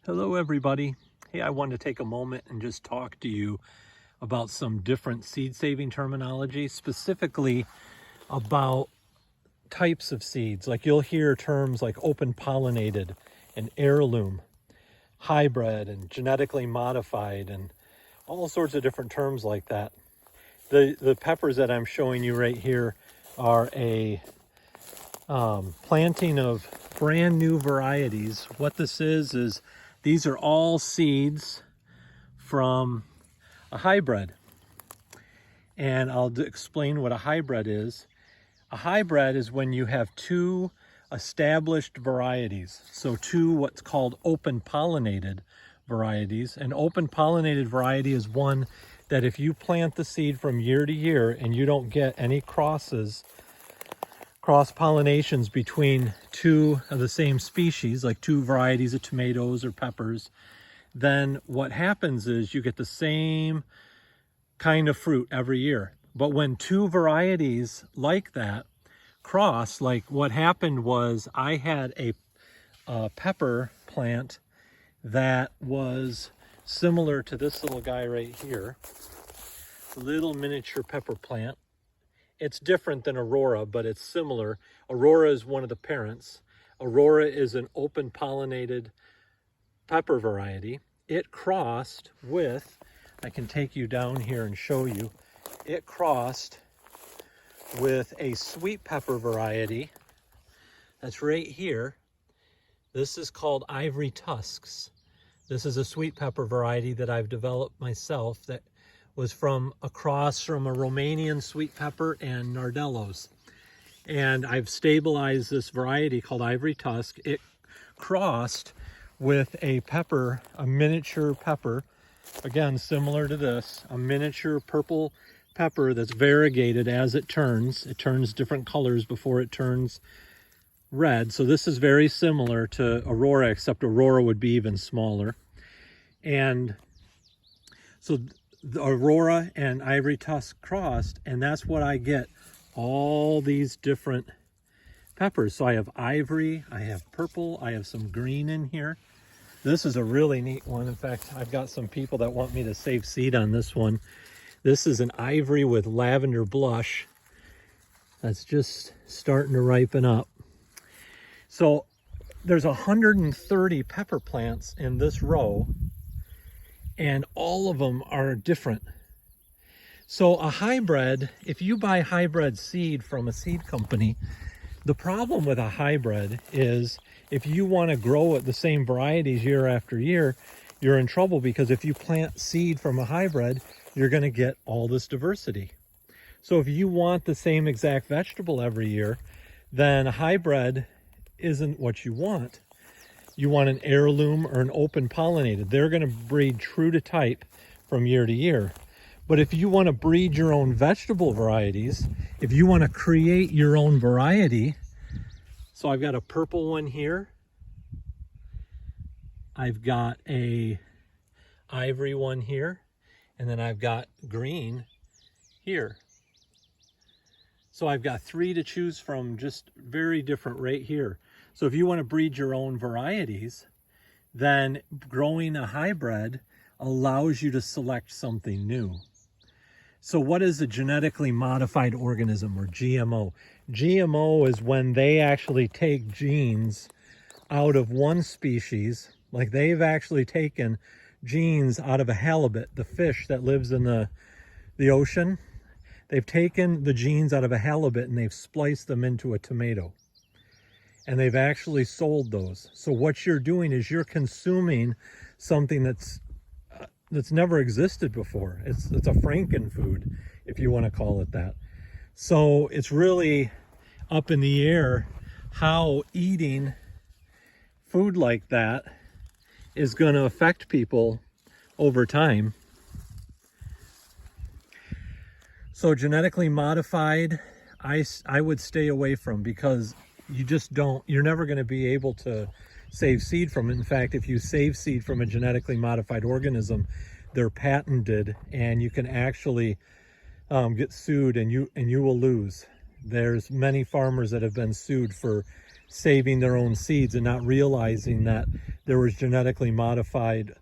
Hello everybody. Hey, I wanted to take a moment and just talk to you about some different seed saving terminology, specifically about types of seeds. Like you'll hear terms like open pollinated and heirloom, hybrid and genetically modified, and all sorts of different terms like that. The peppers that I'm showing you right here are a planting of brand new varieties. What this is these are all seeds from a hybrid. And I'll explain what a hybrid is. A hybrid is when you have two established varieties. So two what's called open pollinated varieties. An open pollinated variety is one that if you plant the seed from year to year and you don't get any cross pollinations between two of the same species, like two varieties of tomatoes or peppers, then what happens is you get the same kind of fruit every year. But when two varieties like that cross, like what happened was I had a pepper plant that was similar to this little guy right here, little miniature pepper plant. It's different than Aurora, but it's similar. Aurora is one of the parents. Aurora is an open pollinated pepper variety. It crossed with, I can take you down here and show you, it crossed with a sweet pepper variety that's right here. This is called Ivory Tusks. This is a sweet pepper variety that I've developed myself that was from a cross from a Romanian sweet pepper and Nardellos. And I've stabilized this variety called Ivory Tusk. It crossed with a pepper, a miniature pepper, again, similar to this, a miniature purple pepper that's variegated as it turns. It turns different colors before it turns red. So this is very similar to Aurora, except Aurora would be even smaller. And so the Aurora and Ivory Tusk crossed, and that's what I get, all these different peppers. So I have ivory, I have purple, I have some green in here. This is a really neat one. In fact, I've got some people that want me to save seed on this one. This is an ivory with lavender blush that's just starting to ripen up. So there's 130 pepper plants in this row, and all of them are different. So a hybrid, if you buy hybrid seed from a seed company, the problem with a hybrid is if you want to grow the same varieties year after year, you're in trouble, because if you plant seed from a hybrid, you're going to get all this diversity. So if you want the same exact vegetable every year, then a hybrid isn't what you want. You want an heirloom or an open pollinated. They're going to breed true to type from year to year. But if you want to breed your own vegetable varieties, if you want to create your own variety, so I've got a purple one here. I've got a ivory one here, and then I've got green here. So I've got three to choose from, just very different right here. So if you want to breed your own varieties, then growing a hybrid allows you to select something new. So what is a genetically modified organism, or GMO? GMO is when they actually take genes out of one species, like they've actually taken genes out of a halibut, the fish that lives in the ocean. They've taken the genes out of a halibut and they've spliced them into a tomato. And they've actually sold those. So what you're doing is you're consuming something that's never existed before. It's a frankenfood, if you want to call it that. So it's really up in the air how eating food like that is going to affect people over time. So genetically modified, I would stay away from, because you're never going to be able to save seed from it. In fact, if you save seed from a genetically modified organism, they're patented, and you can actually get sued, and you will lose. There's many farmers that have been sued for saving their own seeds and not realizing that there was genetically modified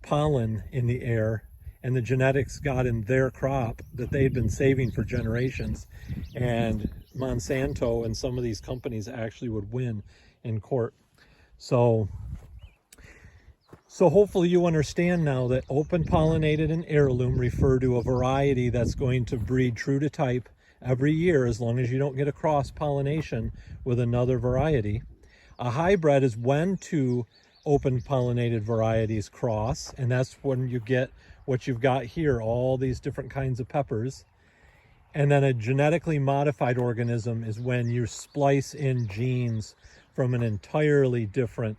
pollen in the air, and the genetics got in their crop that they'd been saving for generations, and Monsanto and some of these companies actually would win in court. So hopefully you understand now that open pollinated and heirloom refer to a variety that's going to breed true to type every year, as long as you don't get a cross pollination with another variety. A hybrid is when two open pollinated varieties cross, and that's when you get what you've got here, all these different kinds of peppers. And then a genetically modified organism is when you splice in genes from an entirely different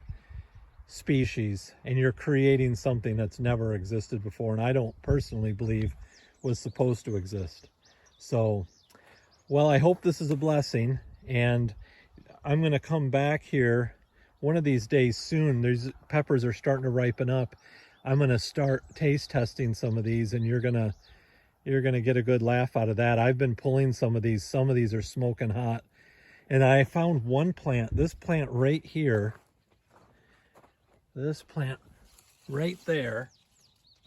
species, and you're creating something that's never existed before, and I don't personally believe was supposed to exist. So, well, I hope this is a blessing, and I'm going to come back here one of these days soon. These peppers are starting to ripen up. I'm going to start taste testing some of these, and you're going to get a good laugh out of that. I've been pulling some of these are smoking hot. And I found one plant, this plant right here, this plant right there.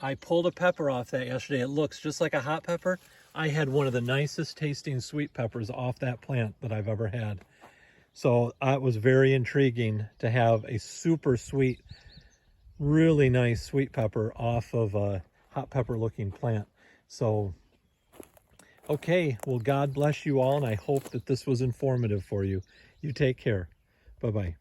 I pulled a pepper off that yesterday. It looks just like a hot pepper. I had one of the nicest tasting sweet peppers off that plant that I've ever had. So it was very intriguing to have a super sweet, really nice sweet pepper off of a hot pepper looking plant. So, okay, well, God bless you all, and I hope that this was informative for you. You take care. Bye-bye.